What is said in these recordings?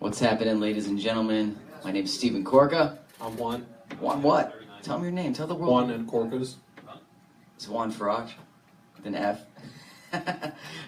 What's happening, ladies and gentlemen? My name's Stephen Korka. I'm Juan. Juan what? Tell me your name. Tell the world. Juan and Korkas. It's Juan Farag with an F.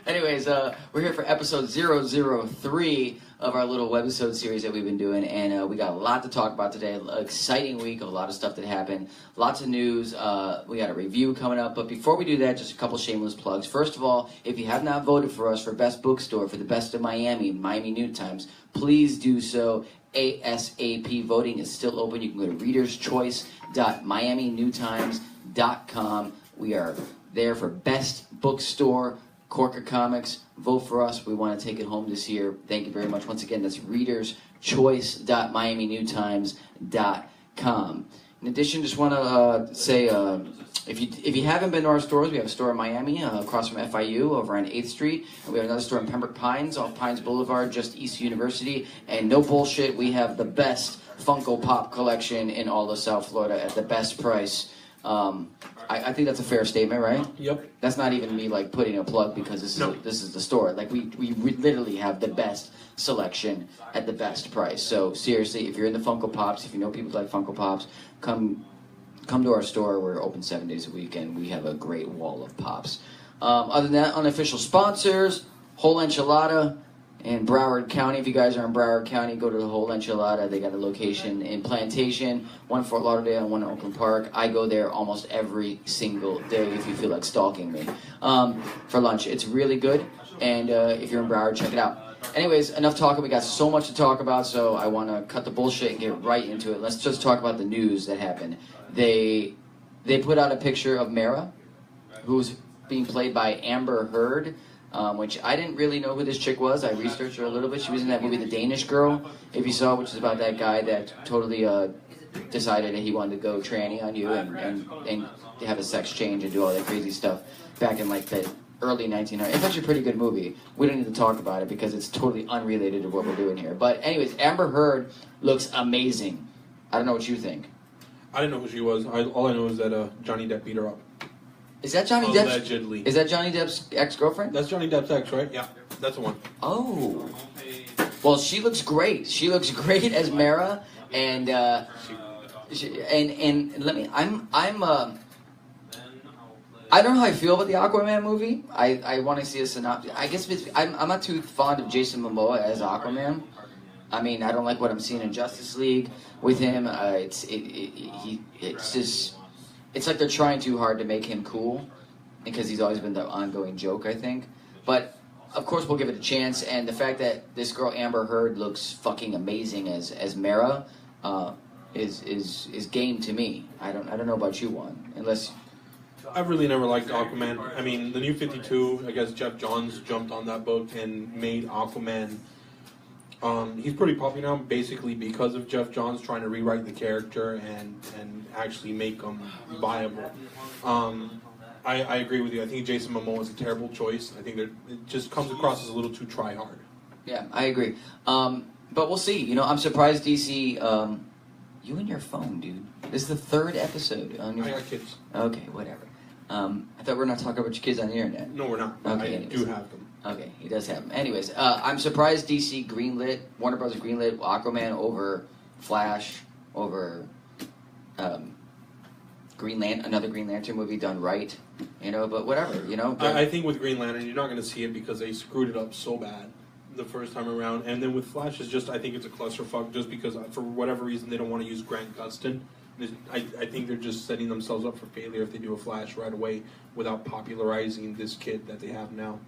Anyways, we're here for episode 003 of our little webisode series that we've been doing, and we got a lot to talk about today. An exciting week, a lot of stuff that happened, lots of news. We got a review coming up, but before we do that, just a couple shameless plugs. First of all, if you have not voted for us for Best Bookstore for the Best of Miami New Times, please do so ASAP. Voting is still open. You can go to readerschoice.miaminewtimes.com. We are there for Best Bookstore, Korka Comics. Vote for us. We want to take it home this year. Thank you very much. Once again, that's readerschoice.miaminewtimes.com. In addition, just want to say, if you haven't been to our stores, we have a store in Miami across from FIU over on 8th Street. And we have another store in Pembroke Pines off Pines Boulevard, just east of University. And no bullshit, we have the best Funko Pop collection in all of South Florida at the best price. I think that's a fair statement, right? Yep. That's not even me like putting a plug because this is the store. Like we literally have the best selection at the best price. So seriously, if you're into Funko Pops, if you know people like Funko Pops, come to our store. We're open 7 days a week, and we have a great wall of pops. Other than that, unofficial sponsors, Whole Enchilada in Broward County. If you guys are in Broward County, go to the Whole Enchilada. They got a location in Plantation, one in Fort Lauderdale, and one in Oakland Park. I go there almost every single day if you feel like stalking me for lunch. It's really good, and if you're in Broward, check it out. Anyways, enough talking. We got so much to talk about, so I want to cut the bullshit and get right into it. Let's just talk about the news that happened. They put out a picture of Mara, who's being played by Amber Heard, which I didn't really know who this chick was. I researched her a little bit. She was in that movie The Danish Girl, if you saw, which is about that guy that totally decided that he wanted to go tranny on you and have a sex change and do all that crazy stuff back in like the early 1900s. It's actually a pretty good movie. We don't need to talk about it because it's totally unrelated to what we're doing here. But anyways, Amber Heard looks amazing. I don't know what you think. I didn't know who she was. All I know is that Johnny Depp beat her up. Is that Johnny Allegedly. Depp's? Is that Johnny Depp's ex-girlfriend? That's Johnny Depp's ex, right? Yeah, that's the one. Oh. Well, she looks great. She looks great as Mara, and let me. I don't know how I feel about the Aquaman movie. I want to see a synopsis. I guess I'm not too fond of Jason Momoa as Aquaman. I mean, I don't like what I'm seeing in Justice League with him. It's like they're trying too hard to make him cool, because he's always been the ongoing joke, I think. But of course, we'll give it a chance. And the fact that this girl Amber Heard looks fucking amazing as Mara is game to me. I don't know about you, Juan, unless. I've really never liked Aquaman. I mean, the New 52, I guess Jeff Johns jumped on that book and made Aquaman. He's pretty popular now, basically because of Jeff Johns trying to rewrite the character and actually make him viable. I agree with you. I think Jason Momoa is a terrible choice. I think it just comes across as a little too try-hard. Yeah, I agree. But we'll see. You know, I'm surprised DC... you and your phone, dude. This is the third episode on your... I got kids. Okay, whatever. I thought we were not talking about your kids on the internet. No, we're not. Okay, I do have them. Okay, he does have them. Anyways, I'm surprised DC greenlit, Warner Bros. Greenlit Aquaman over Flash, over another Green Lantern movie done right, you know, but whatever, you know. I think with Green Lantern, you're not going to see it because they screwed it up so bad the first time around. And then with Flash, I think it's a clusterfuck just because for whatever reason they don't want to use Grant Gustin. I think they're just setting themselves up for failure if they do a Flash right away without popularizing this kid that they have now.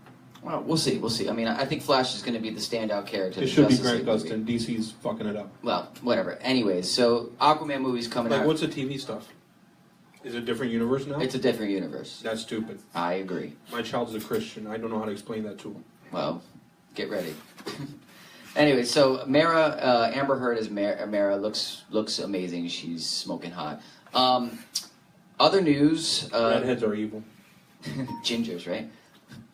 Well, we'll see. I mean, I think Flash is going to be the standout character. It should be Grant Gustin. DC's fucking it up. Well, whatever. Anyways, so Aquaman movie's coming out. What's the TV stuff? Is it a different universe now? It's a different universe. That's stupid. I agree. My child's a Christian. I don't know how to explain that to him. Well, get ready. Anyway, so Amber Heard as Mara looks amazing. She's smoking hot. Other news. Redheads are evil. Gingers, right?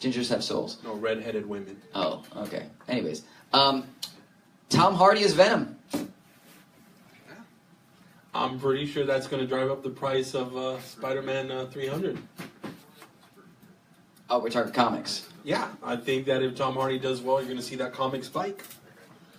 Gingers have souls. No, redheaded women. Oh, okay. Anyways, Tom Hardy as Venom. I'm pretty sure that's going to drive up the price of Spider-Man 300. Oh, we're talking comics. Yeah, I think that if Tom Hardy does well, you're going to see that comic spike.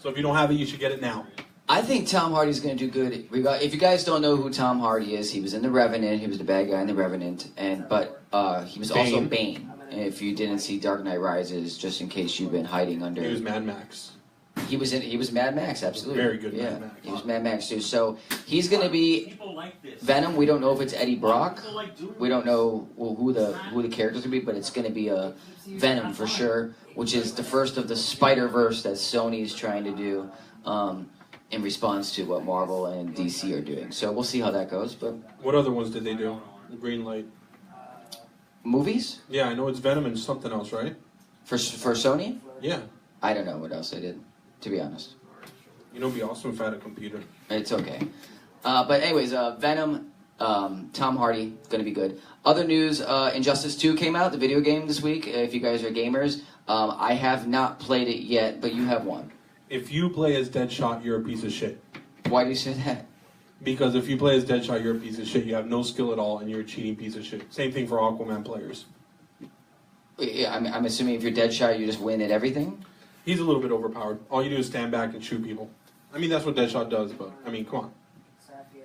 So if you don't have it, you should get it now. I think Tom Hardy's going to do good. If you guys don't know who Tom Hardy is, he was in The Revenant. He was the bad guy in The Revenant, but he was also Bane. If you didn't see Dark Knight Rises, just in case you've been hiding under. He was Mad Max. He was Mad Max, absolutely. Very good. Yeah, Mad Max. He was Mad Max too. So he's going to be Venom. We don't know if it's Eddie Brock. We don't know who the characters will be, but it's going to be a Venom for sure, which is the first of the Spider-Verse that Sony's trying to do. In response to what Marvel and DC are doing. So we'll see how that goes. But what other ones did they do? Green Light. Movies? Yeah, I know it's Venom and something else, right? For Sony? Yeah. I don't know what else they did, to be honest. You know, it'd be awesome if I had a computer. It's okay. But anyways, Venom, Tom Hardy, gonna be good. Other news, Injustice 2 came out, the video game this week. If you guys are gamers, I have not played it yet, but you have one. If you play as Deadshot, you're a piece of shit. Why do you say that? Because if you play as Deadshot, you're a piece of shit. You have no skill at all, and you're a cheating piece of shit. Same thing for Aquaman players. Yeah, I'm assuming if you're Deadshot, you just win at everything? He's a little bit overpowered. All you do is stand back and shoot people. I mean, that's what Deadshot does, but, I mean, come on.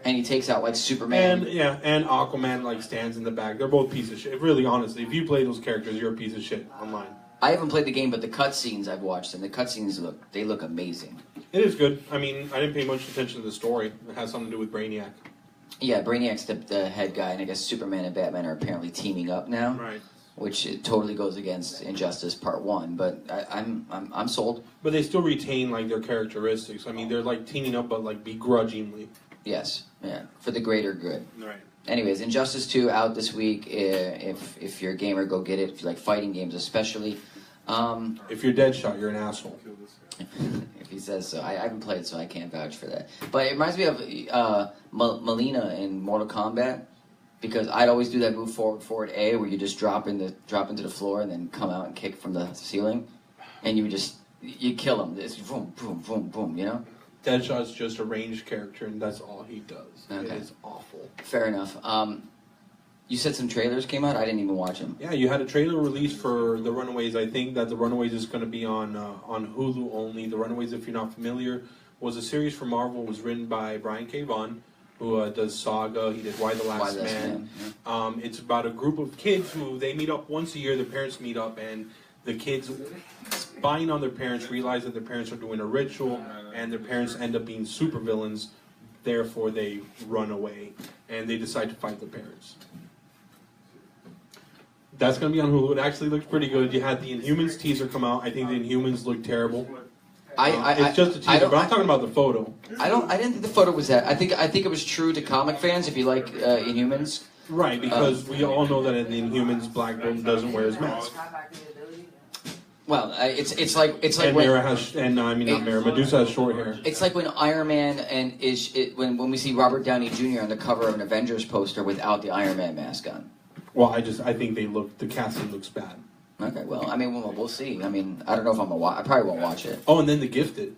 And he takes out, like, Superman. And Aquaman, like, stands in the back. They're both pieces of shit. Really, honestly, if you play those characters, you're a piece of shit online. I haven't played the game, but the cutscenes I've watched, and the cutscenes look amazing. It is good. I mean, I didn't pay much attention to the story. It has something to do with Brainiac. Yeah, Brainiac's the head guy, and I guess Superman and Batman are apparently teaming up now. Right. Which it totally goes against Injustice Part 1, but I'm sold. But they still retain, like, their characteristics. I mean, they're, like, teaming up, but, like, begrudgingly. Yes, yeah, for the greater good. Right. Anyways, Injustice 2 out this week. If you're a gamer, go get it. If you like fighting games especially. If you're Deadshot, you're an asshole. If he says so. I haven't played, so I can't vouch for that. But it reminds me of Melina in Mortal Kombat, because I'd always do that move forward A, where you just drop into the floor and then come out and kick from the ceiling, and you kill him. It's boom, boom, boom, boom. You know. Deadshot's just a ranged character, and that's all he does. Okay. It is awful. Fair enough. You said some trailers came out? I didn't even watch them. Yeah, you had a trailer released for The Runaways. I think that The Runaways is going to be on Hulu only. The Runaways, if you're not familiar, was a series from Marvel. It was written by Brian K. Vaughan, who does Saga. He did Y the Last Man. Yeah. It's about a group of kids who they meet up once a year. Their parents meet up, and the kids, spying on their parents, realize that their parents are doing a ritual, and their parents end up being supervillains. Therefore, they run away, and they decide to fight their parents. That's going to be on Hulu. It actually looks pretty good. You had the Inhumans teaser come out. I think the Inhumans look terrible. It's just a teaser, but I'm talking about the photo. I didn't think the photo was that. I think it was true to comic fans if you like Inhumans. Right, because we all know that in the Inhumans, Black Bolt doesn't wear his mask. Well, it's like and when Medusa has short hair. It's like when Iron Man when we see Robert Downey Jr. on the cover of an Avengers poster without the Iron Man mask on. Well, I think the casting looks bad. Okay, well, I mean, we'll see. I mean, I don't know if I'm gonna watch. I probably won't watch it. Oh, and then The Gifted.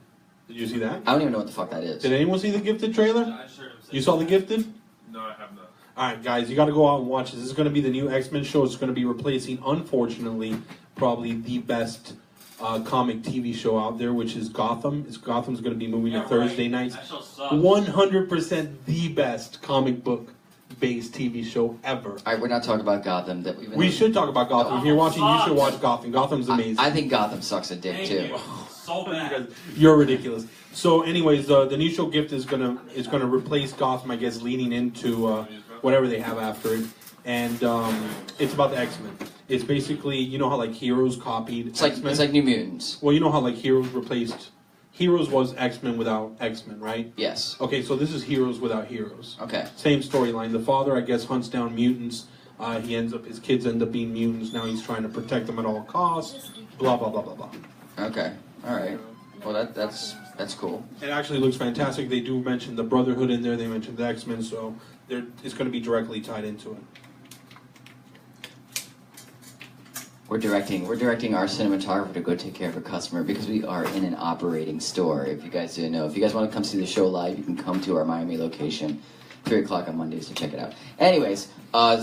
Did you see that? I don't even know what the fuck that is. Did anyone see The Gifted trailer? You saw The Gifted? No, I have not. All right, guys, you got to go out and watch this. This is going to be the new X-Men show. It's going to be replacing, unfortunately, probably the best comic TV show out there, which is Gotham. Gotham's going to be moving to Thursday nights. 100% the best comic book based TV show ever. All right, we're not talking about Gotham. We should talk about Gotham. If you're watching, you should watch Gotham. Gotham's amazing. I think Gotham sucks a dick too. So bad. You're ridiculous. So, anyways, the new show Gift is gonna replace Gotham, I guess, leaning into whatever they have after it, and it's about the X-Men. It's basically, you know how like Heroes copied X-Men. It's like New Mutants. Well, you know how like Heroes was X-Men without X-Men, right? Yes. Okay, so this is Heroes without heroes. Okay. Same storyline. The father, I guess, hunts down mutants. His kids end up being mutants. Now he's trying to protect them at all costs. Blah blah blah blah blah. Okay. All right. Well, that's cool. It actually looks fantastic. They do mention the Brotherhood in there. They mentioned the X-Men, so it's going to be directly tied into it. We're directing our cinematographer to go take care of a customer because we are in an operating store. If you guys didn't know, if you guys want to come see the show live, you can come to our Miami location, 3 o'clock on Mondays to check it out. Anyways,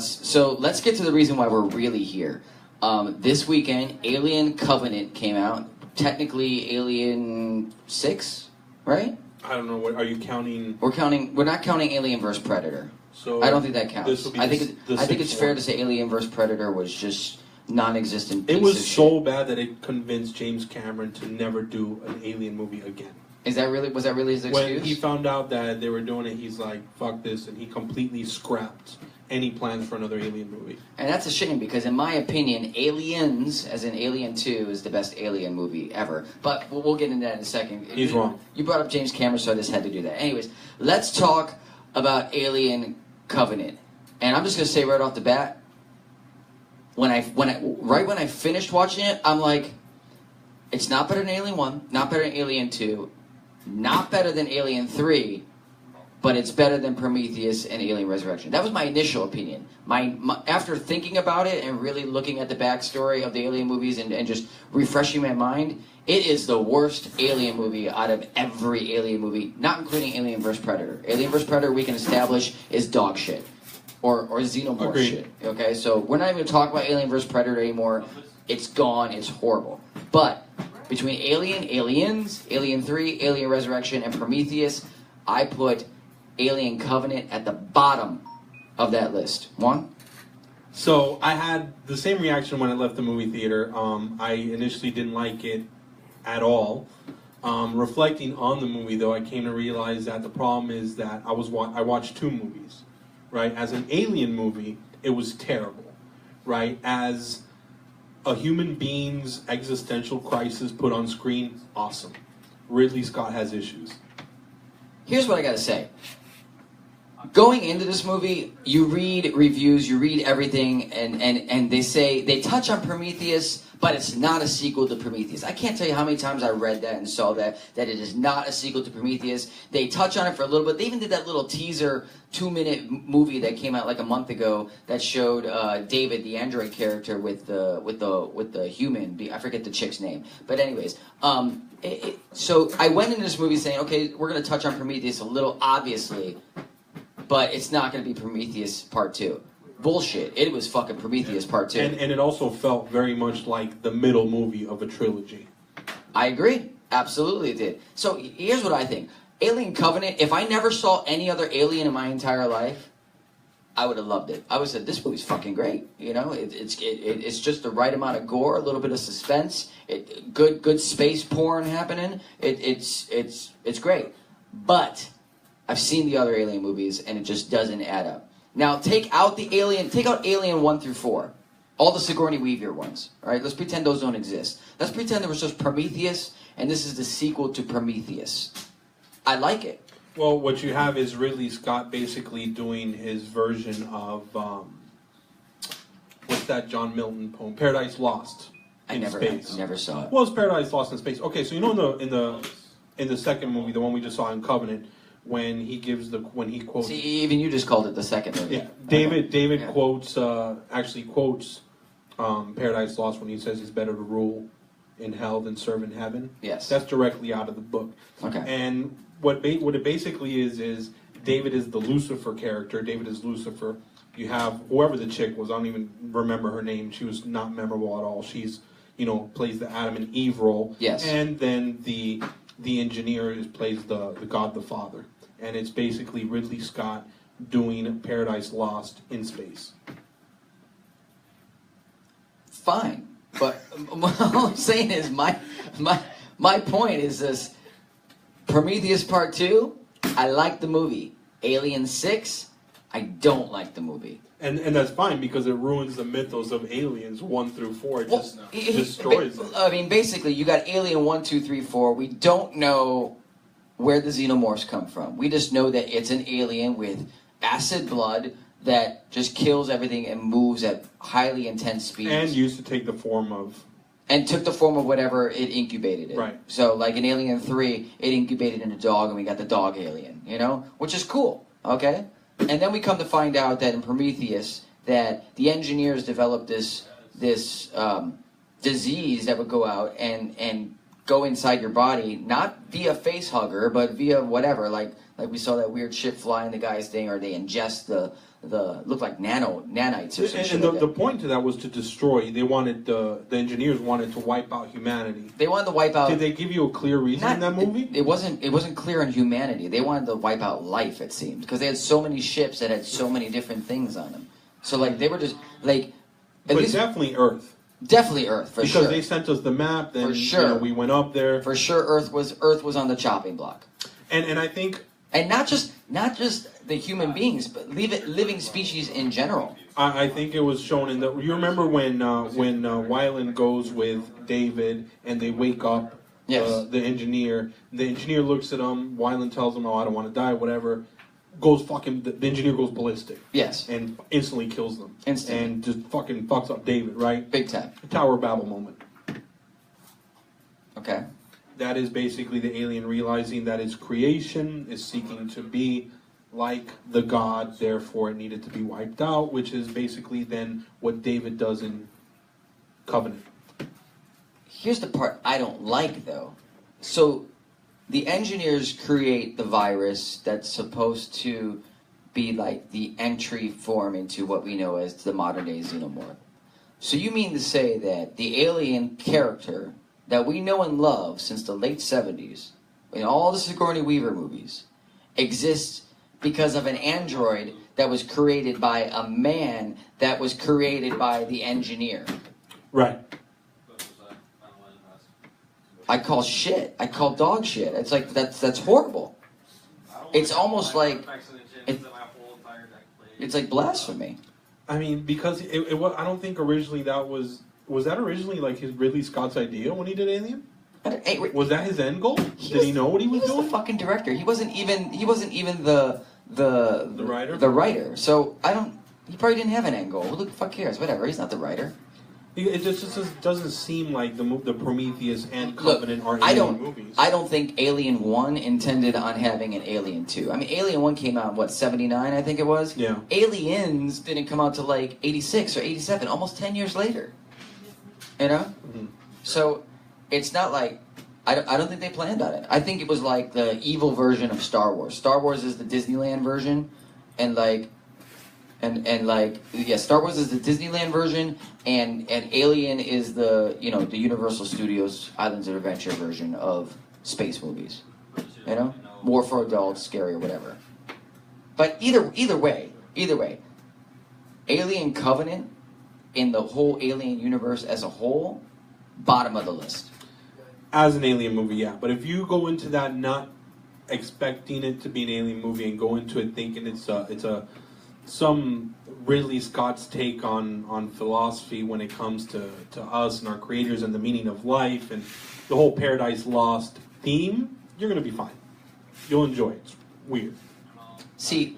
so let's get to the reason why we're really here. This weekend, Alien Covenant came out. technically Alien 6, right? I don't know. What are you counting? We're not counting Alien vs Predator. So I don't think that counts. This will be I the think it's sixth fair one. to say Alien vs Predator was just non-existent. It piece was of so shit. bad that it convinced James Cameron to never do an Alien movie again. Was that really his excuse? When he found out that they were doing it, he's like, "Fuck this," and he completely scrapped any plans for another Alien movie. And that's a shame because, in my opinion, Aliens, as in Alien 2, is the best Alien movie ever. But we'll get into that in a second. He's wrong. You brought up James Cameron, so I just had to do that. Anyways, let's talk about Alien Covenant. And I'm just gonna say right off the bat, when I finished watching it, I'm like, it's not better than Alien 1, not better than Alien 2, not better than Alien 3. But it's better than Prometheus and Alien Resurrection. That was my initial opinion. After thinking about it and really looking at the backstory of the Alien movies and just refreshing my mind, it is the worst Alien movie out of every Alien movie, not including Alien vs. Predator. Alien vs. Predator, we can establish, is dog shit. Or Xenomorph Agreed. shit. Okay, so we're not even going to talk about Alien vs. Predator anymore. It's gone. It's horrible. But between Aliens, Alien 3, Alien Resurrection, and Prometheus, I put Alien Covenant at the bottom of that list. One? So I had the same reaction when I left the movie theater. I initially didn't like it at all. Reflecting on the movie, though, I came to realize that the problem is that I watched two movies, right? As an Alien movie, it was terrible, right? As a human being's existential crisis put on screen, awesome. Ridley Scott has issues. Here's what I gotta say. Going into this movie, you read reviews, you read everything, and they touch on Prometheus, but it's not a sequel to Prometheus. I can't tell you how many times I read that and saw that it is not a sequel to Prometheus. They touch on it for a little bit. They even did that little teaser 2-minute movie that came out like a month ago that showed David, the android character, with the human. I forget the chick's name, but anyways. So I went into this movie saying, okay, we're going to touch on Prometheus a little, obviously, but it's not going to be Prometheus Part 2. Bullshit. It was fucking Prometheus Part 2. And it also felt very much like the middle movie of a trilogy. I agree. Absolutely it did. So here's what I think. Alien Covenant, if I never saw any other Alien in my entire life, I would have loved it. I would have said, this movie's fucking great. You know, it's just the right amount of gore, a little bit of suspense, good space porn happening. It's great. But I've seen the other Alien movies, and it just doesn't add up. Now, take out Alien 1 through 4. All the Sigourney Weaver ones. All right, let's pretend those don't exist. Let's pretend there was just Prometheus, and this is the sequel to Prometheus. I like it. Well, what you have is Ridley Scott basically doing his version of, what's that John Milton poem? Paradise Lost in space. I never saw it. Well, it's Paradise Lost in space. Okay, so you know in the second movie, the one we just saw in Covenant, when he quotes. See, even you just called it the second movie. Yeah, David Yeah. quotes Paradise Lost when he says he's better to rule in hell than serve in heaven. Yes. That's directly out of the book. Okay. And what it basically is David is the Lucifer character. David is Lucifer. You have whoever the chick was. I don't even remember her name. She was not memorable at all. She's plays the Adam and Eve role. Yes. And then the engineer plays the God the Father. And it's basically Ridley Scott doing Paradise Lost in space. Fine, but what I'm saying is my point is this: Prometheus Part 2, I like the movie. Alien 6, I don't like the movie. And that's fine because it ruins the mythos of Aliens 1 through 4. It just destroys it. I mean, basically, you got Alien 1, 2, 3, 4. We don't know where the xenomorphs come from. We just know that it's an alien with acid blood that just kills everything and moves at highly intense speeds. And used to take the form of... And took the form of whatever it incubated in. Right. So, like in Alien 3, it incubated in a dog, and we got the dog alien, which is cool, okay? And then we come to find out that in Prometheus, that the engineers developed this disease that would go out and go inside your body, not via face hugger, but via whatever, like we saw that weird shit fly in the guy's thing, or they ingest the looked like nanites or some shit And like that. the point to that was to destroy. They wanted the engineers wanted to wipe out humanity. They wanted to wipe out. Did they give you a clear reason in that movie? It wasn't clear on humanity. They wanted to wipe out life. It seemed because they had so many ships that had so many different things on them. So like they were just like. But definitely Earth. Definitely Earth for sure. Because they sent us the map. Then for sure. We went up there. For sure, Earth was on the chopping block. And I think. And not just the human beings, but living species in general. I think it was shown in the. You remember when Wyland goes with David and they wake up the engineer. The engineer looks at him. Wyland tells him, "Oh, I don't want to die." Whatever. The engineer goes ballistic. Yes. And instantly kills them. Instantly. And just fucking fucks up David, right? Big time. A Tower of Babel moment. Okay. That is basically the alien realizing that its creation is seeking to be like the god, therefore it needed to be wiped out, which is basically then what David does in Covenant. Here's the part I don't like, though. So, the engineers create the virus that's supposed to be like the entry form into what we know as the modern-day xenomorph. So you mean to say that the alien character that we know and love since the late 70s, in all the Sigourney Weaver movies, exists because of an android that was created by a man that was created by the engineer. Right. I call shit. I call dog shit. It's like, that's horrible. It's almost like, it's like blasphemy. I mean, because it was, I don't think originally that was that originally like his Ridley Scott's idea when he did Alien? Was that his end goal? Did he know what he was doing? He was the fucking director. He wasn't even the writer. The writer. So he probably didn't have an end goal. Who the fuck cares? Whatever. He's not the writer. It just doesn't seem like the Prometheus and Covenant are Alien movies. I don't think Alien 1 intended on having an Alien 2. I mean, Alien 1 came out in, what, 79, I think it was? Yeah. Aliens didn't come out till like 86 or 87, almost 10 years later. You know? Mm-hmm. So, it's not like... I don't think they planned on it. I think it was like the evil version of Star Wars. Star Wars is the Disneyland version, and like... Star Wars is the Disneyland version, and Alien is the the Universal Studios Islands of Adventure version of space movies. You know, more for adults, scary or whatever. But either way, Alien Covenant in the whole Alien universe as a whole, bottom of the list. As an Alien movie, yeah. But if you go into that not expecting it to be an Alien movie and go into it thinking it's some Ridley Scott's take on philosophy when it comes to us and our creators and the meaning of life and the whole Paradise Lost theme, you're going to be fine. You'll enjoy it. It's weird. See,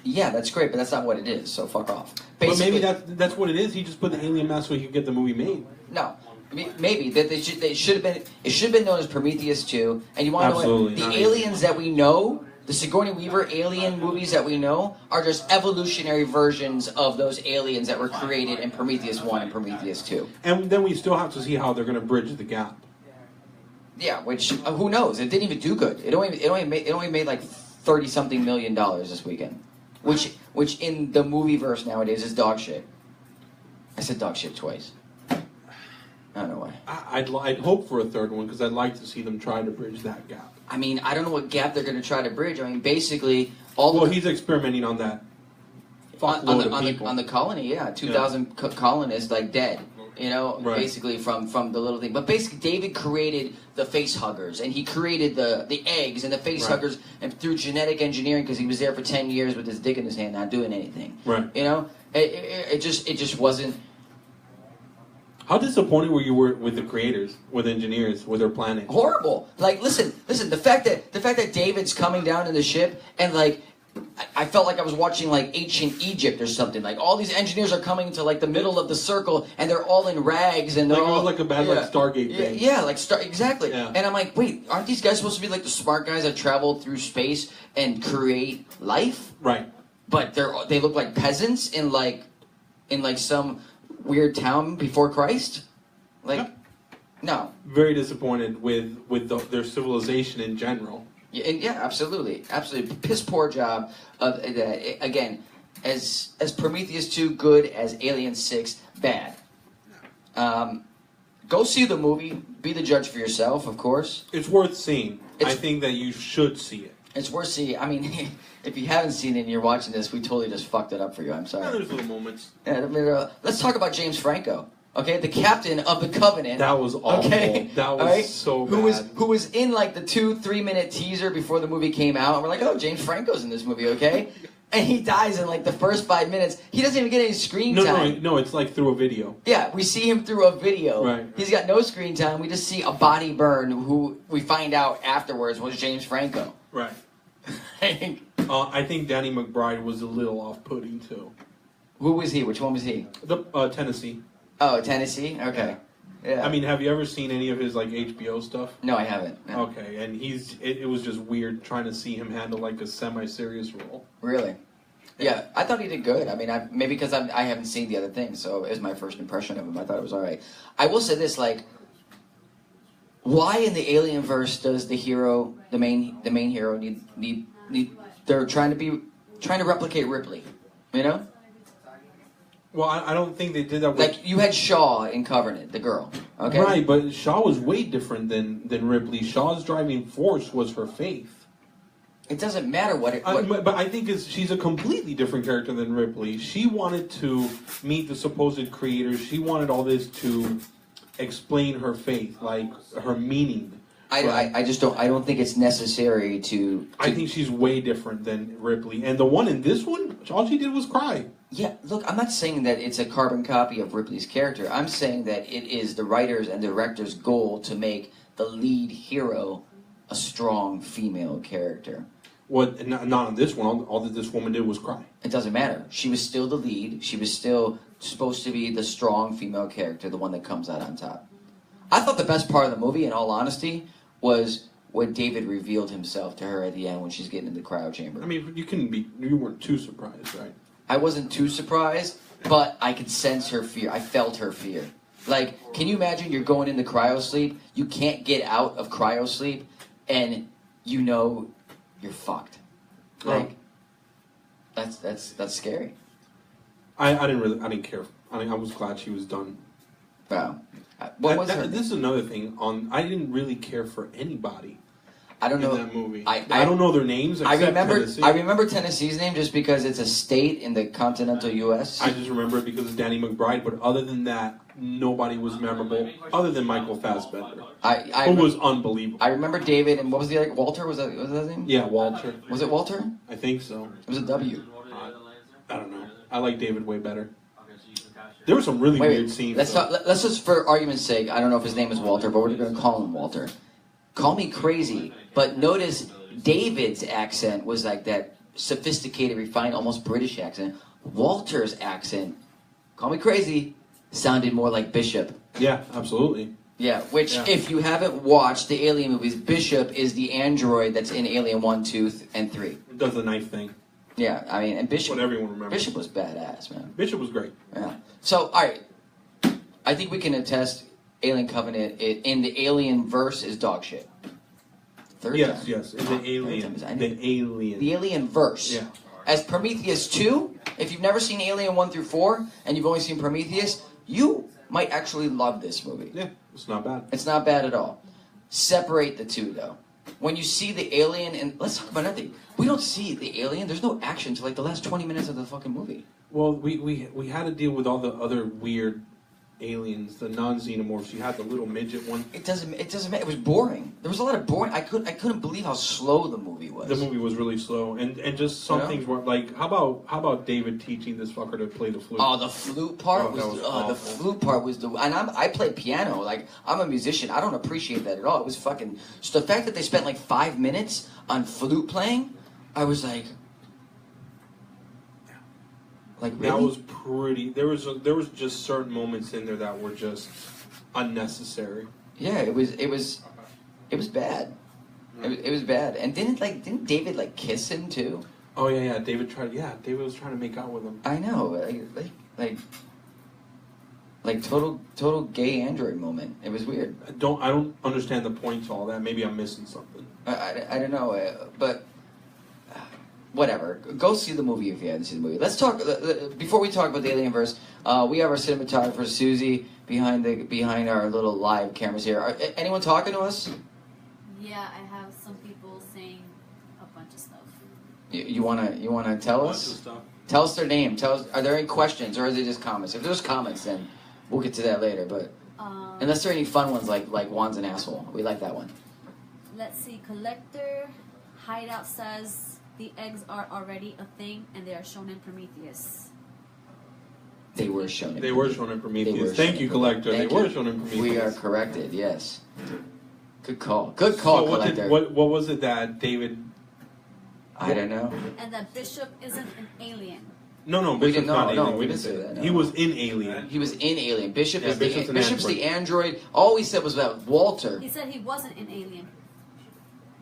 yeah, that's great, but that's not what it is, so fuck off. Basically, but maybe that's what it is. He just put the alien mask so he could get the movie made. No. Maybe that they should have been. It should have been known as Prometheus 2. And you want to know what? The aliens that we know, the Sigourney Weaver alien movies that we know, are just evolutionary versions of those aliens that were created in Prometheus 1 and Prometheus 2. And then we still have to see how they're going to bridge the gap. Yeah, which who knows? It didn't even do good. It only made like $30-something million this weekend, which in the movie verse nowadays is dog shit. I said dog shit twice. I don't know why. I'd hope for a third one because I'd like to see them try to bridge that gap. I mean, I don't know what gap they're going to try to bridge. I mean, basically, he's experimenting on that. On the colony, yeah, 2,000 colonists like dead. You know, right. Basically from the little thing. But basically, David created the face huggers, and he created the eggs and the face huggers, and through genetic engineering, because he was there for 10 years with his dick in his hand, not doing anything. Right. You know, it just wasn't. How disappointed were you with the creators, with engineers, with their planning? Horrible. Like, listen. The fact that David's coming down in the ship and like, I felt like I was watching like ancient Egypt or something. Like all these engineers are coming to like the middle of the circle and they're all in rags and they're all like a bad like Stargate thing. Yeah, like exactly. Yeah. And I'm like, wait, aren't these guys supposed to be like the smart guys that travel through space and create life? Right. But they look like peasants in like some weird town before Christ? Like, no. Very disappointed with their civilization in general. Yeah, absolutely. Piss poor job of again. As Prometheus 2 good, as Alien 6 bad. Go see the movie. Be the judge for yourself, of course. It's worth seeing. I think that you should see it. It's worth seeing. I mean, if you haven't seen it and you're watching this, we totally just fucked it up for you. I'm sorry. Yeah, there's little moments. Yeah, let's talk about James Franco. Okay, the captain of the Covenant. That was awful. Okay? That was so bad. Who was in like the 2-3 minute teaser before the movie came out, and we're like, oh, James Franco's in this movie, okay? And he dies in like the first 5 minutes. He doesn't even get any screen time. No, it's like through a video. Yeah, we see him through a video. Right. He's got no screen time. We just see a body burn, who we find out afterwards was James Franco. Right. I think Danny McBride was a little off-putting too. Who was he? Which one was he? The Tennessee. Oh, Tennessee? Okay. Yeah. I mean, have you ever seen any of his like HBO stuff? No, I haven't. No. Okay, and it was just weird trying to see him handle like a semi-serious role. Really? Yeah, I thought he did good. I mean, maybe because I haven't seen the other things, so it was my first impression of him. I thought it was all right. I will say this, like, why in the Alien verse does the hero, the main hero, need? They're trying to replicate Ripley, you know? Well, I don't think they did that. Like, you had Shaw in Covenant, the girl, okay? Right, but Shaw was way different than Ripley. Shaw's driving force was her faith. It doesn't matter what. But I think she's a completely different character than Ripley. She wanted to meet the supposed creators. She wanted all this to explain her faith, like her meaning. I just don't. I don't think it's necessary to. I think she's way different than Ripley. And the one in this one, all she did was cry. Yeah, look, I'm not saying that it's a carbon copy of Ripley's character. I'm saying that it is the writers and director's goal to make the lead hero a strong female character. What? Not on this one. All that this woman did was cry. It doesn't matter. She was still the lead. She was still supposed to be the strong female character, the one that comes out on top. I thought the best part of the movie, in all honesty, was when David revealed himself to her at the end when she's getting in the cryo chamber. I mean, you weren't too surprised, right? I wasn't too surprised, but I could sense her fear. I felt her fear. Like, can you imagine you're going into cryo sleep, you can't get out of cryo sleep, and you know you're fucked. Like, that's scary. I didn't care. I was glad she was done. Wow. This is another thing. I didn't really care for anybody. I don't know that movie. I don't know their names. I remember Tennessee's name just because it's a state in the continental U.S. I just remember it because of Danny McBride. But other than that, nobody was memorable other than Michael Fassbender, who was unbelievable. I remember David and what was the other? Walter was that his name? Yeah, Walter. Was it Walter? I think so. It was a W. I don't know. I like David way better. There were some really weird scenes. Let's just, for argument's sake, I don't know if his name is Walter, but we're going to call him Walter. Call me crazy, but notice David's accent was like that sophisticated, refined, almost British accent. Walter's accent, call me crazy, sounded more like Bishop. Yeah, absolutely. Yeah, if you haven't watched the Alien movies, Bishop is the android that's in Alien 1, 2, and 3. It does the knife thing. Yeah, I mean, and Bishop... What everyone remembers. Bishop was badass, man. Bishop was great. Yeah. So, all right. I think we can attest Alien Covenant in the Alien verse is dog shit. Yes. In the Alien. The Alien verse. Yeah. As Prometheus 2, if you've never seen Alien 1 through 4, and you've only seen Prometheus, you might actually love this movie. Yeah, it's not bad. It's not bad at all. Separate the two, though. When you see the alien, and let's talk about another thing. We don't see the alien. There's no action until like the last 20 minutes of the fucking movie. Well, we had to deal with all the other weird aliens, the non-xenomorphs. You had the little midget one. It doesn't matter. It was boring. There was a lot of boring. I couldn't believe how slow the movie was. The movie was really slow, and just some things were like, how about David teaching this fucker to play the flute? Oh, the flute part the flute part was and I play piano. Like, I'm a musician. I don't appreciate that at all. It was fucking. So the fact that they spent like 5 minutes on flute playing, I was like. Like, really? That was pretty. There was just certain moments in there that were just unnecessary. Yeah, it was bad. It was bad. And didn't David like kiss him too? Oh yeah. David was trying to make out with him. I know, like total gay android moment. It was weird. I don't understand the point to all that. Maybe I'm missing something. I don't know, but whatever. Go see the movie if you haven't seen the movie. Let's talk before we talk about the Alienverse. We have our cinematographer Susie behind our little live cameras here. Anyone talking to us? Yeah, I have some people saying a bunch of stuff. You wanna tell us? Tell us their name. Tell us. Are there any questions or is it just comments? If there's comments, then we'll get to that later. But unless there are any fun ones like Juan's an asshole, we like that one. Let's see. Collector Hideout says the eggs are already a thing and they are shown in Prometheus. They were shown. They were shown in Prometheus. Thank you, Collector. They were shown in Prometheus. We are corrected. Yes. Good call. Good call, so Collector. What was it that David? I don't know. And that Bishop isn't an alien. No, Bishop's not alien. No, we didn't say that. No. He was in Alien. He was in Alien. Bishop's Bishop's the android. All we said was about Walter. He said he wasn't in Alien.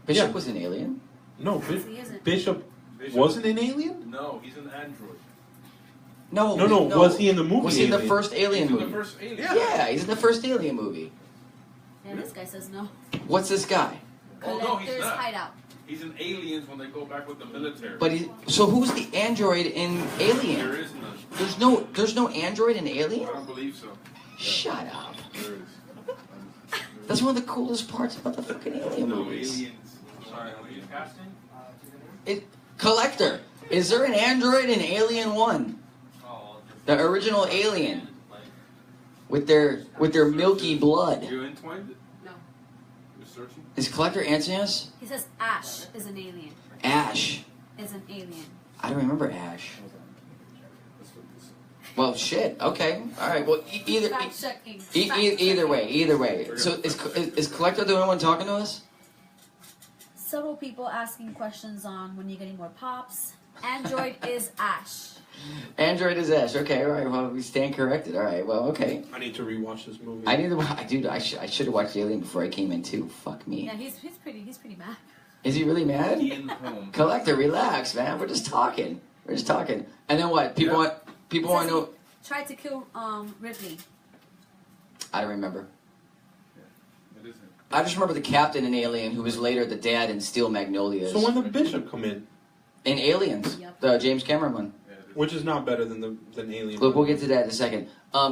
Bishop was an alien? No, He isn't. Bishop wasn't an alien? No, he's an android. No. Was he in the movie? Was he in the first Alien movie? In the first Alien. Yeah, he's in the first Alien movie. Yeah, this guy says no. What's this guy? Oh, no, he's Collector's not. Hideout. He's in Aliens when they go back with the military. But so who's the android in There Alien? is none. There's no android in Alien? I don't believe so. Shut up. There is. That's one of the coolest parts about the fucking Alien No movies. aliens. Sorry, are you casting? Collector, is there an android in Alien 1? Oh, The original Alien with their milky blood. you entwined? No. You're searching? Is Collector answering us? He says Ash is an alien. Ash. Is an alien. I don't remember Ash. Well, shit. Okay. All right. Well, Fact checking. either way. So is Collector the only one talking to us? Several people asking questions on when you're getting more pops. Android is Ash. Android is Ash. Okay. All right. Well, we stand corrected. All right. Well, okay. I need to rewatch this movie. Dude, I should have watched Alien before I came in too. Fuck me. Yeah, he's pretty mad. Is he really mad? In home. Collector, relax, man. We're just talking. And then what? People want to know. Tried to kill Ripley. I don't remember. It isn't. I just remember the captain in Alien, who was later the dad in Steel Magnolias. So when the Bishop come in, in Aliens, Yep. the James Cameron one. which is not better than Alien. Look, we'll get to that in a second.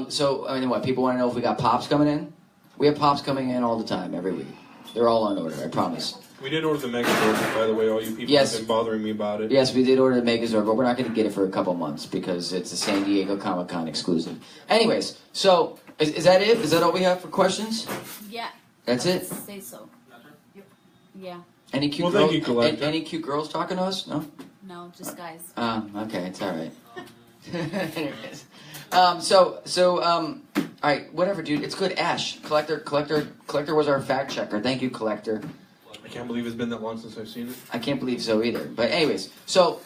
So I mean, what? People want to know if we got pops coming in. We have pops coming in all the time, every week. They're all on order. I promise. We did order the Megazord, by the way. All you people Yes. have been bothering me about it. Yes, we did order the Megazord, but we're not going to get it for a couple months because it's a San Diego Comic-Con exclusive. Anyways, so is that it? Is that all we have for questions? Yeah. That's it? I'd say so. Yep. Yeah. Any cute Well, girls? thank you, Collector. Any cute girls talking to us? No. No, just guys. Okay, it's all right. Anyways, all right, whatever, dude. It's good. Ash, Collector was our fact checker. Thank you, Collector. I can't believe it's been that long since I've seen it. I can't believe so either. But anyways, so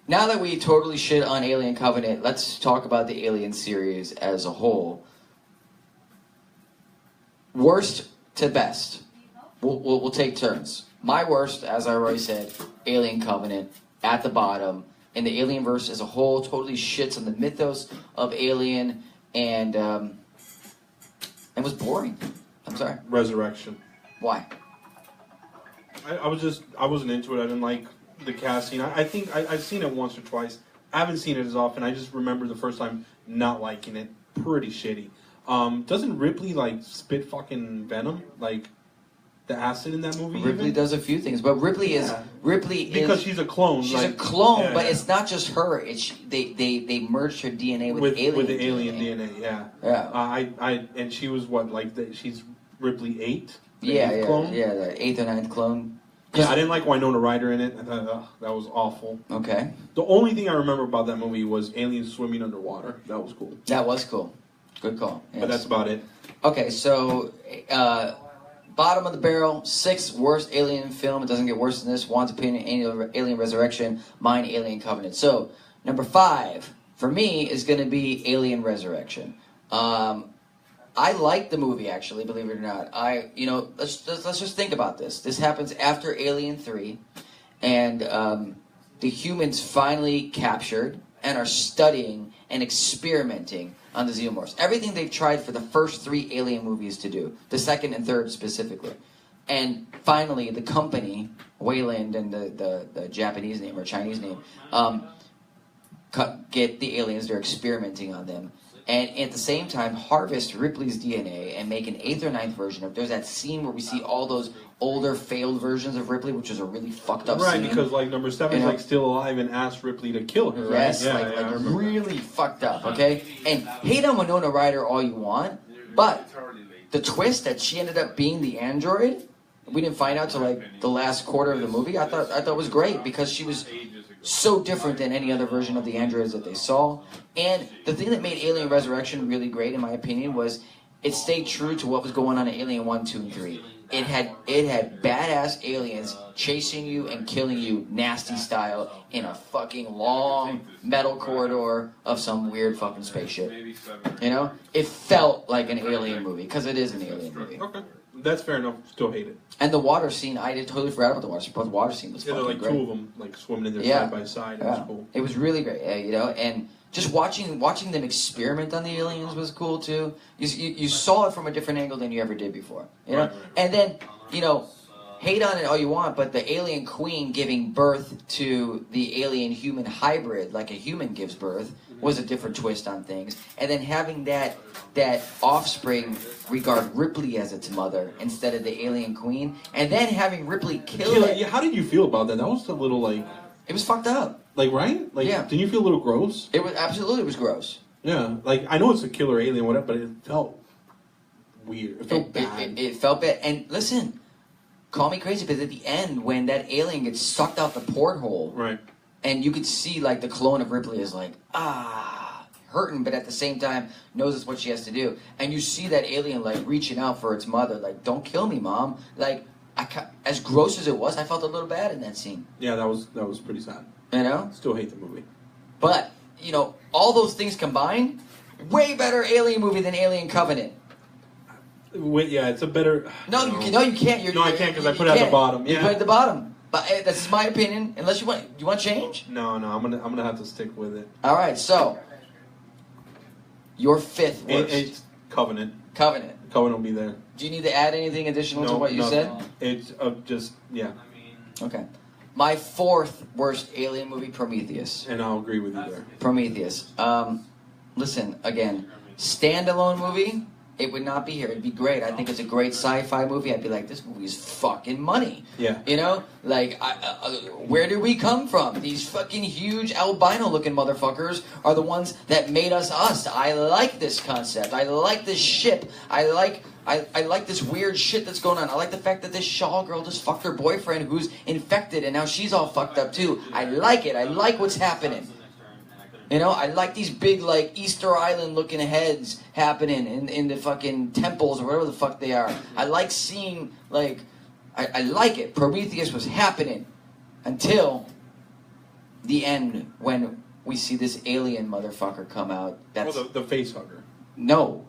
now that we totally shit on Alien Covenant, let's talk about the Alien series as a whole. Worst to best. We'll take turns. My worst, as I already said, Alien Covenant at the bottom. And the Alienverse as a whole totally shits on the mythos of Alien and was boring. I'm sorry. Resurrection. Why? I wasn't into it. I didn't like the casting. I think I've seen it once or twice. I haven't seen it as often. I just remember the first time not liking it. Pretty shitty. Doesn't Ripley like spit fucking venom? Like the acid in that movie? Ripley even? does a few things, but Ripley is because she's a clone. She's like, a clone, yeah, but yeah. it's not just her. It's they merged her DNA with the alien DNA. Yeah. Yeah. And she was what like she's Ripley 8. Yeah, clone? yeah, the 8th or 9th clone. Yeah, I didn't like Winona Ryder in it. I thought that was awful. Okay. The only thing I remember about that movie was aliens swimming underwater. That was cool. That was cool. Good call. Yes. But that's about it. Okay, so bottom of the barrel, 6th worst Alien film. It doesn't get worse than this. Juan's opinion, Alien Resurrection. Mine, Alien Covenant. So number 5 for me is going to be Alien Resurrection. I like the movie, actually, believe it or not. Let's just think about this. This happens after Alien 3, and the humans finally captured and are studying and experimenting on the xenomorphs. Everything they've tried for the first 3 Alien movies to do, the second and third specifically. And finally, the company, Wayland and the Japanese name or Chinese name, get the aliens. They're experimenting on them. And at the same time, harvest Ripley's DNA and make an 8th or 9th version of. There's that scene where we see all those older failed versions of Ripley, which is a really fucked up scene. Right, because like number 7 is like still alive and asked Ripley to kill her. Right? Yes, like really fucked up. Okay, and hate on Winona Ryder all you want, but the twist that she ended up being the android, we didn't find out till like the last quarter of the movie. I thought was great because she was so different than any other version of the androids that they saw. And the thing that made Alien Resurrection really great, in my opinion, was it stayed true to what was going on in Alien 1, 2, and 3. It had badass aliens chasing you and killing you nasty style in a fucking long metal corridor of some weird fucking spaceship. You know? It felt like an alien movie, because it is an alien movie. Okay. That's fair enough. Still hate it. And the water scene, I totally forgot about the water scene, but the water scene was fucking like great. 2 of them like swimming in there side by side. It was cool. It was really great, you know, and just watching them experiment on the aliens was cool too. You saw it from a different angle than you ever did before, you know. Right. And then, you know, hate on it all you want, but the alien queen giving birth to the alien human hybrid, like a human gives birth, was a different twist on things. And then having that offspring regard Ripley as its mother instead of the alien queen, and then having Ripley kill it. Yeah, how did you feel about that? That was a little like... It was fucked up. Like, right? Like, yeah. Didn't you feel a little gross? It was absolutely, it was gross. Yeah, like, I know it's a killer alien, whatever, but it felt weird. It felt bad. It felt bad. And listen, call me crazy, but at the end, when that alien gets sucked out the porthole, right, and you could see, like, the clone of Ripley is like, hurting, but at the same time knows it's what she has to do. And you see that alien, like, reaching out for its mother, like, don't kill me, Mom. Like, as gross as it was, I felt a little bad in that scene. Yeah, that was pretty sad. You know? Still hate the movie. But, you know, all those things combined, way better Alien movie than Alien Covenant. Wait, yeah, it's a better... No, you can't. I can't because I put it at the bottom. Yeah. You put it at the bottom. But that's my opinion. Unless you want to change? No, I'm gonna have to stick with it. All right, so your 5th worst. It's Covenant. Covenant will be there. Do you need to add anything additional to what you said? It's just yeah. Okay. My 4th worst alien movie, Prometheus. And I'll agree with you there. Prometheus. Listen, again, standalone movie. It would not be here. It'd be great. I think it's a great sci-fi movie. I'd be like, this movie is fucking money. Yeah. You know? Like, where did we come from? These fucking huge albino-looking motherfuckers are the ones that made us us. I like this concept. I like this ship. I like this weird shit that's going on. I like the fact that this Shaw girl just fucked her boyfriend who's infected and now she's all fucked up too. I like it. I like what's happening. You know, I like these big, like, Easter Island-looking heads happening in the fucking temples or whatever the fuck they are. I like seeing, like, I like it. Prometheus was happening until the end when we see this alien motherfucker come out. That's the face hugger. No.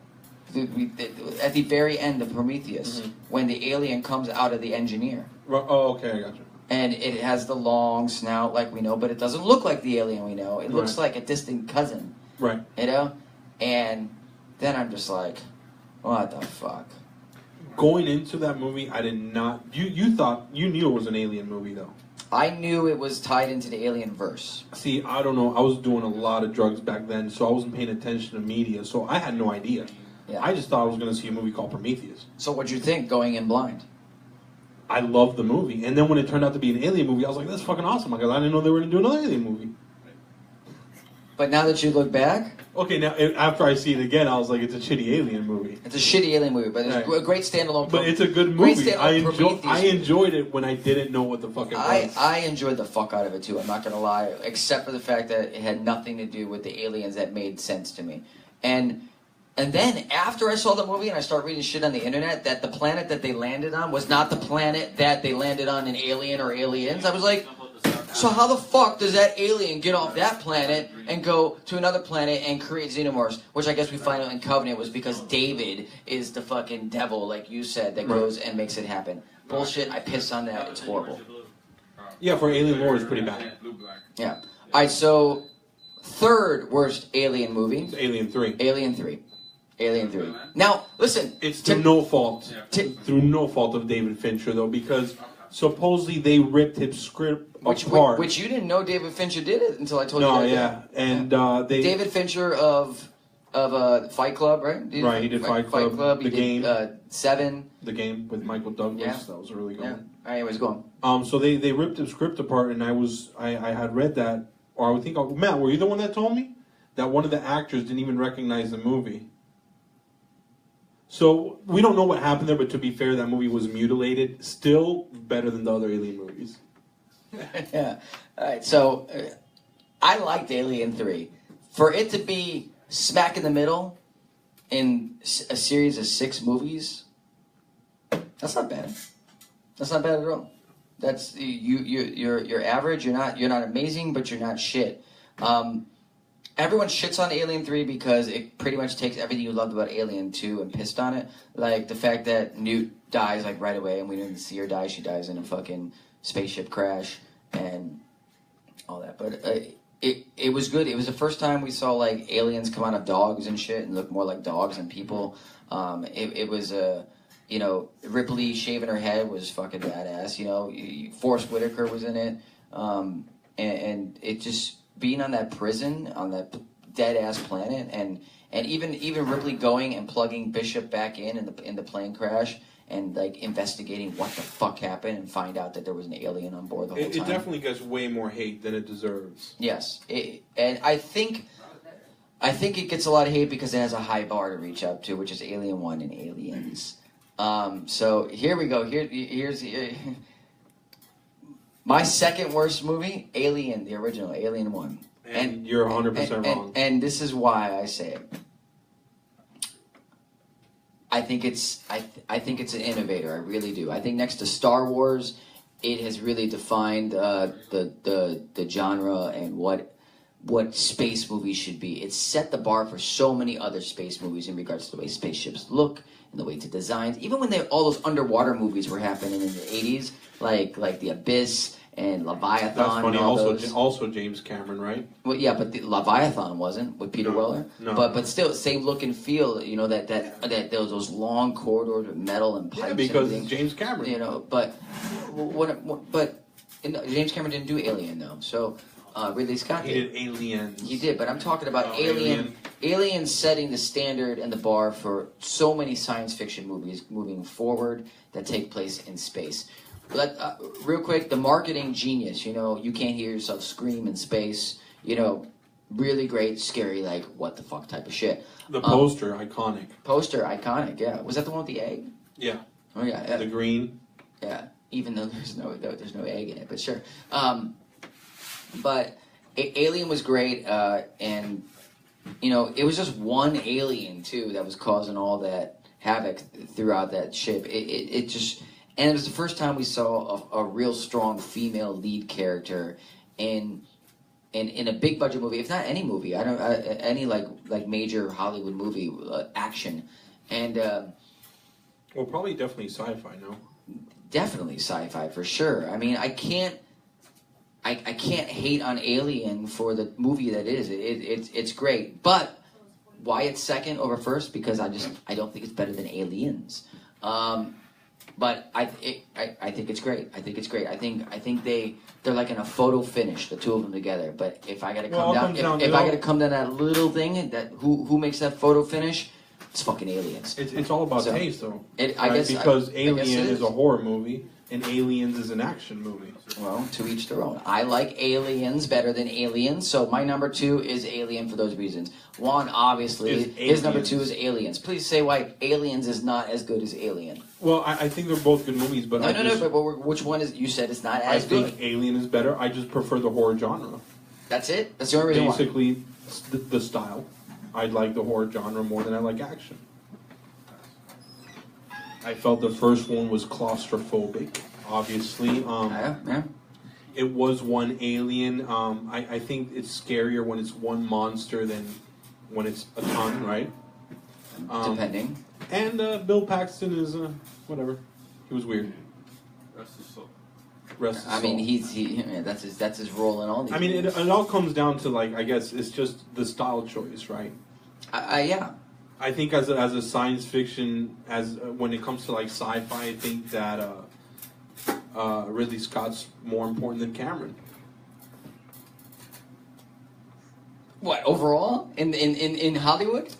At the very end of Prometheus, when the alien comes out of the engineer. Oh, okay, I got you. And it has the long snout like we know, but it doesn't look like the alien we know. It looks like a distant cousin. Right. You know? And then I'm just like, what the fuck? Going into that movie, I did not... You thought... You knew it was an alien movie, though. I knew it was tied into the alien verse. See, I don't know. I was doing a lot of drugs back then, so I wasn't paying attention to media, so I had no idea. Yeah. I just thought I was going to see a movie called Prometheus. So what'd you think going in blind? I loved the movie. And then when it turned out to be an alien movie, I was like, that's fucking awesome. Because I didn't know they were going to do another alien movie. But now that you look back... Okay, now after I see it again, I was like, it's a shitty alien movie. It's a shitty alien movie, but it's a great standalone... But it's a good movie. I enjoyed it when I didn't know what the fuck it was. I enjoyed the fuck out of it, too. I'm not going to lie. Except for the fact that it had nothing to do with the aliens that made sense to me. And then, after I saw the movie and I started reading shit on the internet, that the planet that they landed on was not the planet that they landed on in Alien or Aliens, I was like, so how the fuck does that alien get off that planet and go to another planet and create xenomorphs? Which I guess we find out in Covenant was because David is the fucking devil, like you said, that goes and makes it happen. Bullshit, I piss on that, it's horrible. Yeah, for alien lore, it's pretty bad. Yeah. Alright, so, 3rd worst alien movie. It's Alien 3. Alien 3. Alien 3. Now, listen. It's through no fault. Through no fault of David Fincher, though, because supposedly they ripped his script apart. Which you didn't know David Fincher did it until I told you that. No, yeah. And David Fincher of Fight Club, right? He did Fight Club. He Game. did, Seven. The Game with Michael Douglas. Yeah. That was a really good one. Anyways, go on. So they ripped the script apart, and I had read that, or I would think, Matt, were you the one that told me that one of the actors didn't even recognize the movie? So we don't know what happened there, but to be fair, that movie was mutilated. Still better than the other Alien movies. Yeah. All right. So I liked Alien 3. For it to be smack in the middle in a series of 6 movies, that's not bad. That's not bad at all. That's you're average. You're not amazing, but you're not shit. Everyone shits on Alien 3 because it pretty much takes everything you loved about Alien 2 and pissed on it. Like the fact that Newt dies like right away and we didn't see her die. She dies in a fucking spaceship crash and all that. But it was good. It was the first time we saw like aliens come out of dogs and shit and look more like dogs than people. It was Ripley shaving her head was fucking badass. Forrest Whitaker was in it, and it just being on that prison on that dead ass planet, and even Ripley going and plugging Bishop back in the plane crash and like investigating what the fuck happened and find out that there was an alien on board the whole time. It definitely gets way more hate than it deserves. Yes, and I think it gets a lot of hate because it has a high bar to reach up to, which is Alien 1 and Aliens. So here we go. Here's my second worst movie, Alien, the original, Alien 1. And you're 100% wrong. And this is why I say it. I think it's an innovator. I really do. I think next to Star Wars, it has really defined the genre and what space movies should be. It's set the bar for so many other space movies in regards to the way spaceships look and the way to designs. Even when all those underwater movies were happening in the 80s, like The Abyss and Leviathan. That's funny. And all those. Also James Cameron, right? Well, yeah, but the Leviathan wasn't with Peter Weller. No. But still, same look and feel. That those long corridors with metal and pipes. Yeah, because and James Cameron. But James Cameron didn't do Alien though. So Ridley Scott did. He did Aliens. He did, but I'm talking about Alien setting the standard and the bar for so many science fiction movies moving forward that take place in space. Real quick, the marketing genius, you can't hear yourself scream in space, really great, scary, like, what the fuck type of shit. The poster, iconic. Poster, iconic, yeah. Was that the one with the egg? Yeah. Oh, yeah. The green. Yeah, even though there's no egg in it, but sure. But Alien was great, and, it was just one alien, too, that was causing all that havoc throughout that ship. It just... And it was the first time we saw a real strong female lead character in a big budget movie, if not any movie. Any like major Hollywood movie action, and well, probably definitely sci-fi. No, definitely sci-fi for sure. I mean, I can't hate on Alien for the movie that it is. It's great, but why it's second over first? Because I don't think it's better than Aliens. But I think it's great. I think it's great. I think they're like in a photo finish, the two of them together. But if I gotta come down that little thing, that who makes that photo finish, it's fucking Aliens. It's all about taste, though. Because Alien is a horror movie and Aliens is an action movie. Well, to each their own. I like Aliens better than Aliens, so my number 2 is Alien for those reasons. Juan, obviously, his number 2 is Aliens. Please say why Aliens is not as good as Alien. Well, I think they're both good movies, but but which one is? You said it's not as good. I think Alien is better. I just prefer the horror genre. That's it. That's the only reason. Basically, the style. I like the horror genre more than I like action. I felt the first one was claustrophobic. Obviously, yeah. It was one alien. I think it's scarier when it's one monster than when it's a ton, right? Depending. And Bill Paxton is whatever. He was weird. Rest his soul. I mean, that's his role in all these. I mean, it all comes down to I guess it's just the style choice, right? Yeah. I think as a science fiction, when it comes to like sci-fi, I think that Ridley Scott's more important than Cameron. What, overall? In Hollywood?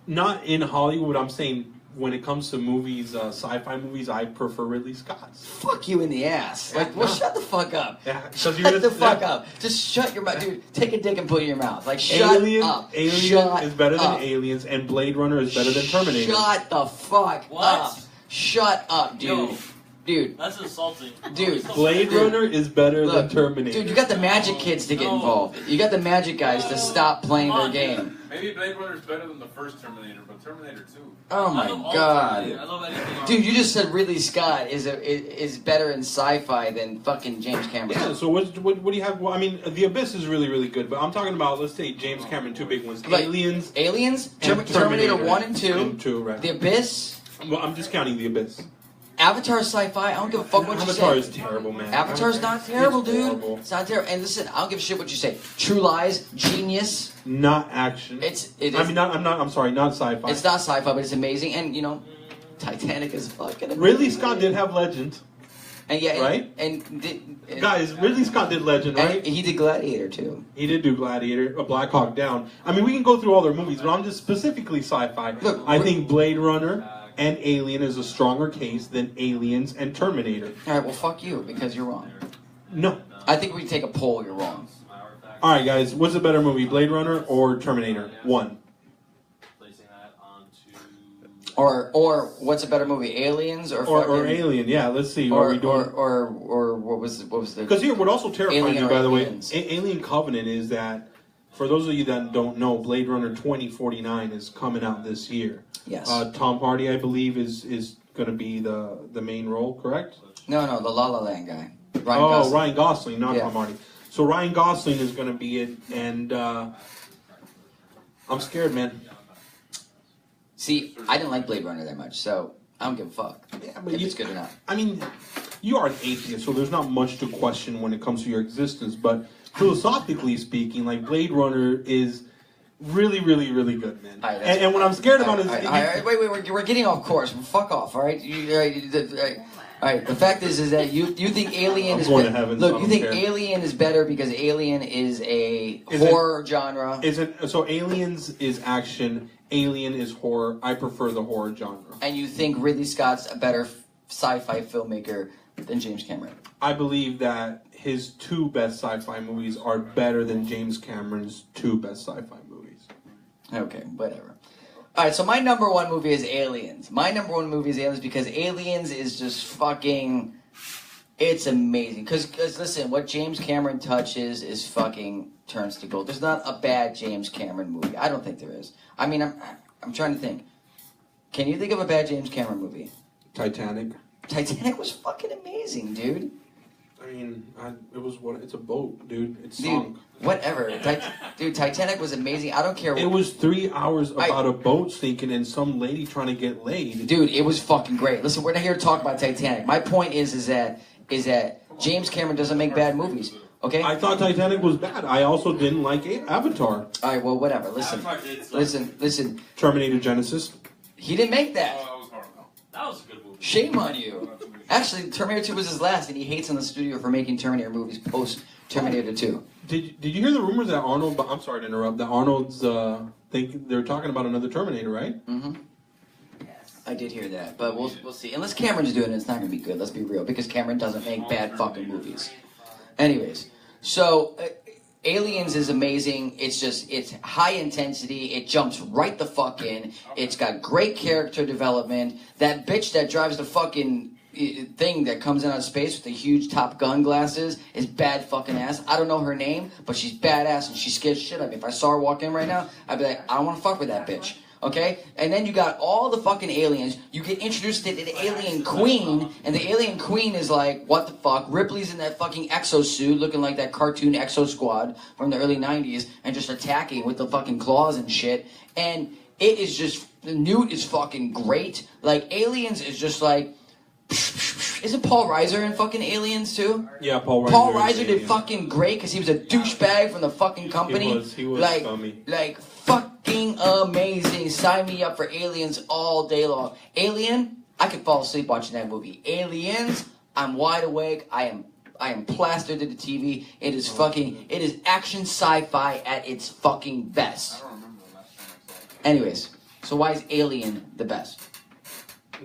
Not in Hollywood. I'm saying when it comes to movies, sci-fi movies, I prefer Ridley Scott's. Fuck you in the ass. Like, well, shut the fuck up. Yeah, shut the fuck up. Just shut your mouth. Dude, take a dick and put it in your mouth. Like, shut up. Alien shut is better up. than Aliens, and Blade Runner is better than Terminator. Shut the fuck up. Shut up, dude. Yo. Dude. That's insulting. Dude. Blade Runner is better than Terminator. Dude, you got the Magic kids to get involved. You got the Magic guys to stop playing their game. Maybe Blade Runner is better than the first Terminator, but Terminator 2. Oh my I love all god. Terminator. I love anything. Dude, you just said Ridley Scott is better in sci-fi than fucking James Cameron. Yeah, so what do you have? Well, I mean, The Abyss is really, really good, but I'm talking about, let's say, James Cameron, two big ones. Like, Aliens, Terminator 1 and 2. And 2, right. The Abyss. Well, I'm just counting The Abyss. Avatar is sci-fi. I don't give a fuck what you say. Avatar is terrible, man. Avatar's not terrible, It's dude. horrible. It's not terrible. And listen, I don't give a shit what you say. True Lies, genius. Not action. I'm sorry, not sci-fi. It's not sci-fi, but it's amazing. And you know, Titanic is fucking amazing. Ridley Scott did have Legend. And yeah, right? And guys, Ridley Scott did Legend, right? And he did Gladiator too. He did do Gladiator, Black Hawk Down. I mean, we can go through all their movies, but I'm just specifically sci-fi. Look, I think Blade Runner and Alien is a stronger case than Aliens and Terminator. All right, well, fuck you because you're wrong. No. I think we can take a poll. You're wrong. All right, guys, what's a better movie, Blade Runner or Terminator? One. Or what's a better movie, Aliens or Alien? Yeah, let's see. Or what was the? Because here, what also terrifies me, by the way, Aliens. Alien Covenant is that for those of you that don't know, Blade Runner 2049 is coming out this year. Yes. Tom Hardy, I believe, is going to be the main role, correct? No, the La La Land guy. Ryan Gosling, not Yeah. Tom Hardy. So Ryan Gosling is going to be it, and I'm scared, man. See, I didn't like Blade Runner that much, so I don't give a fuck Yeah, but if it's good or not. I mean, you are an atheist, so there's not much to question when it comes to your existence. But philosophically speaking, like Blade Runner is really, really, really good, man. All right, and what I'm scared about is wait, we're getting off course. Fuck off, all right? All right. The fact is that you think Alien is going to heaven, look. so I You don't think care. Alien is better because Alien is a horror genre. So Aliens is action, Alien is horror. I prefer the horror genre. And you think Ridley Scott's a better sci-fi filmmaker than James Cameron? I believe that his two best sci-fi movies are better than James Cameron's two best sci-fi movies. Okay, whatever. All right, so my number one movie is Aliens. My number one movie is Aliens because Aliens is just fucking... It's amazing. Because listen, what James Cameron touches is fucking turns to gold. There's not a bad James Cameron movie. I don't think there is. I mean, I'm trying to think. Can you think of a bad James Cameron movie? Titanic. Titanic was fucking amazing, dude. I mean, it's a boat, dude. It sunk. Whatever. Dude, Titanic was amazing. I don't care. It was 3 hours about a boat sinking and some lady trying to get laid. Dude, it was fucking great. Listen, we're not here to talk about Titanic. My point is that James Cameron doesn't make bad movies. Okay? I thought Titanic was bad. I also didn't like Avatar. All right, well, whatever. Listen. Terminator Genesis. He didn't make that. That was a good movie. Shame on you. Actually, Terminator 2 was his last, and he hates on the studio for making Terminator movies post Terminator 2. Did you hear the rumors that Arnold? I'm sorry to interrupt. That Arnold's they're talking about another Terminator, right? Mm-hmm. I did hear that, but we'll see. Unless Cameron's doing it, it's not going to be good. Let's be real, because Cameron doesn't make bad fucking movies. Anyways, so Aliens is amazing. It's high intensity. It jumps right the fuck in. It's got great character development. That bitch that drives the fucking thing that comes in out of space with the huge Top Gun glasses is bad fucking ass. I don't know her name, but she's badass and she scares shit out of me. If I saw her walk in right now, I'd be like, I don't want to fuck with that bitch. Okay? And then you got all the fucking aliens. You get introduced to the alien queen, and the alien queen is like, what the fuck? Ripley's in that fucking exosuit looking like that cartoon Exo Squad from the early 90s and just attacking with the fucking claws and shit. And it is just, the Newt is fucking great. Like, Aliens is just like, isn't Paul Reiser in fucking Aliens too? Yeah, Paul Reiser. Paul Reiser did fucking great because he was a douchebag from the fucking company. He was like, scummy. Like, fuck fucking amazing. Sign me up for Aliens all day long. Alien, I could fall asleep watching that movie. Aliens, I'm wide awake. I am plastered to the TV. It is action sci-fi at its fucking best. I don't remember the last time I saw it. Anyways, so why is Alien the best?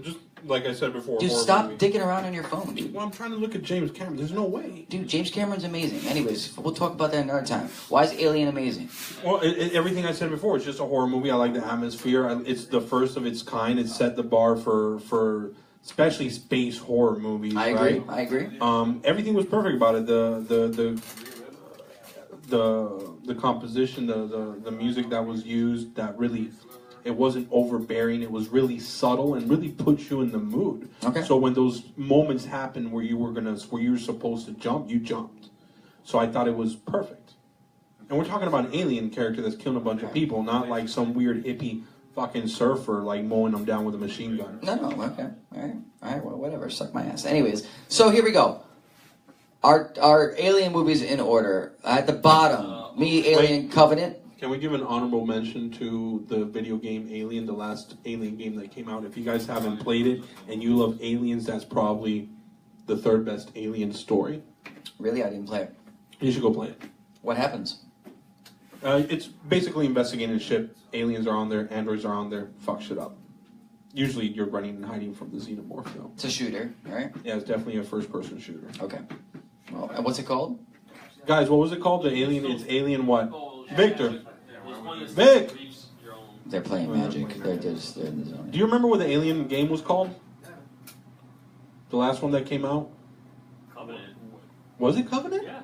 Just like I said before. Dude, horror stop movie. digging around on your phone, dude. Well, I'm trying to look at James Cameron. There's no way. Dude, James Cameron's amazing. Anyways, we'll talk about that another time. Why is Alien amazing? Well, everything I said before, it's just a horror movie. I like the atmosphere. It's the first of its kind. It set the bar for especially space horror movies. I agree. Right? I agree. Everything was perfect about it. The composition, the music that was used, that really, it wasn't overbearing. It was really subtle and really put you in the mood. Okay. So when those moments happened where you were supposed to jump, you jumped. So I thought it was perfect. And we're talking about an alien character that's killing a bunch of people, not like some weird hippie fucking surfer like mowing them down with a machine gun. No, okay. All right, well, whatever. Suck my ass. Anyways, so here we go. Our Alien movies in order. At the bottom, Alien Covenant. Can we give an honorable mention to the video game Alien, the last Alien game that came out? If you guys haven't played it and you love aliens, that's probably the third best Alien story. Really? I didn't play it. You should go play it. What happens? It's basically investigating a ship. Aliens are on there, androids are on there, fuck shit up. Usually you're running and hiding from the xenomorph, though. It's a shooter, right? Yeah, it's definitely a first-person shooter. Okay. Well, and what's it called? Guys, what was it called? The Alien? It's Alien what? Victor. Vic! Vic! They're playing Magic. They're in the zone. Do you remember what the Alien game was called? The last one that came out? Covenant. Was it Covenant? Yeah.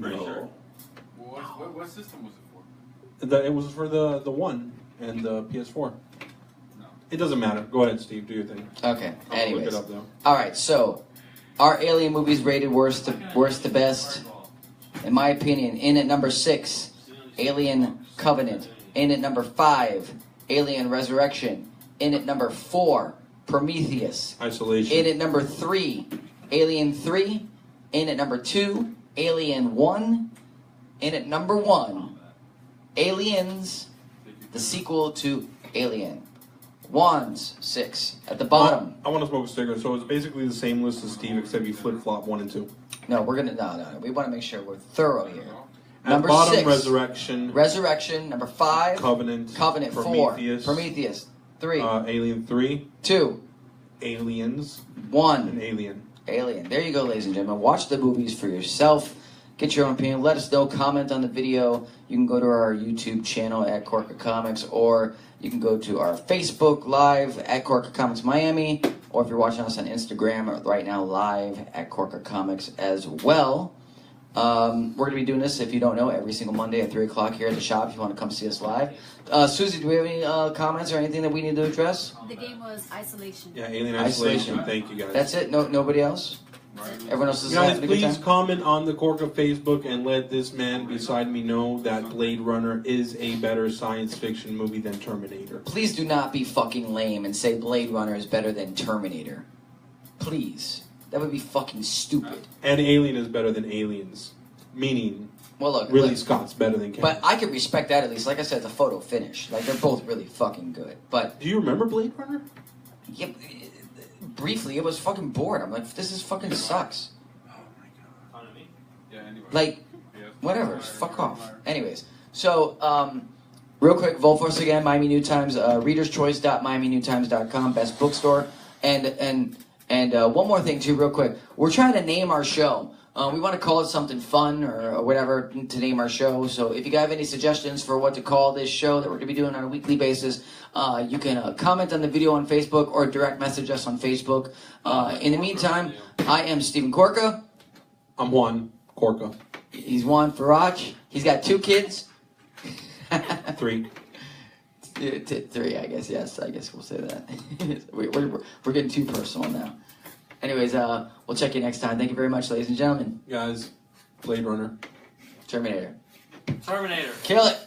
Pretty sure. What system was it for? It was for the One and the PS4. No. It doesn't matter. Go ahead, Steve. Do your thing. Okay. I'll Anyways. look it up, though. All right. So, our Alien movies rated worst to best. In my opinion, in at number 6, Alien Covenant. In at number 5, Alien Resurrection. In at number 4, Prometheus. Isolation. In at number 3, Alien 3. In at number 2, Alien 1. In at number 1, Aliens, the sequel to Alien. Wands, 6. At the bottom. I want to smoke a cigarette, so it's basically the same list as Steve, except you flip-flop 1 and 2. No, we're gonna no. We want to make sure we're thorough here. At Number bottom, 6, Resurrection. Resurrection. Number 5, Covenant. 4, Prometheus. 3, Alien 3. 2, Aliens. 1, And Alien. Alien. There you go, ladies and gentlemen. Watch the movies for yourself. Get your own opinion. Let us know. Comment on the video. You can go to our YouTube channel at Korka Comics, or you can go to our Facebook Live at Korka Comics Miami, or if you're watching us on Instagram right now, live at Korka Comics as well. We're going to be doing this, if you don't know, every single Monday at 3 o'clock here at the shop if you want to come see us live. Susie, do we have any comments or anything that we need to address? The game was Isolation. Yeah, Alien Isolation. Isolation. Thank you, guys. That's it? Nobody else? Everyone else is Guys, having a good please time? comment on the Korka Facebook and let this man beside me know that Blade Runner is a better science fiction movie than Terminator. Please do not be fucking lame and say Blade Runner is better than Terminator. Please. That would be fucking stupid. And Alien is better than Aliens. Meaning, Well, look. Ridley look, Scott's better than Cameron. but I can respect that at least. Like I said, the photo finish. Like, they're both really fucking good. But, Do you remember Blade Runner? yeah, briefly, it was fucking bored. I'm like, this is fucking sucks. Yeah, anyway. Like, Yeah. whatever. Fuck off. Anyways, so, real quick, vote for us again, Miami New Times, readerschoice.miaminewtimes.com, best bookstore. And one more thing, too, real quick. We're trying to name our show. We want to call it something fun or whatever to name our show. So if you guys have any suggestions for what to call this show that we're going to be doing on a weekly basis, you can comment on the video on Facebook or direct message us on Facebook. In the meantime, I am Stephen Korka. I'm Juan Korka. He's Juan Faraj. He's got 2 kids. 3. 3, I guess. Yes, I guess we'll say that. We're getting too personal now. Anyways, we'll check you next time. Thank you very much, ladies and gentlemen. Guys, Blade Runner. Terminator. Terminator. Kill it.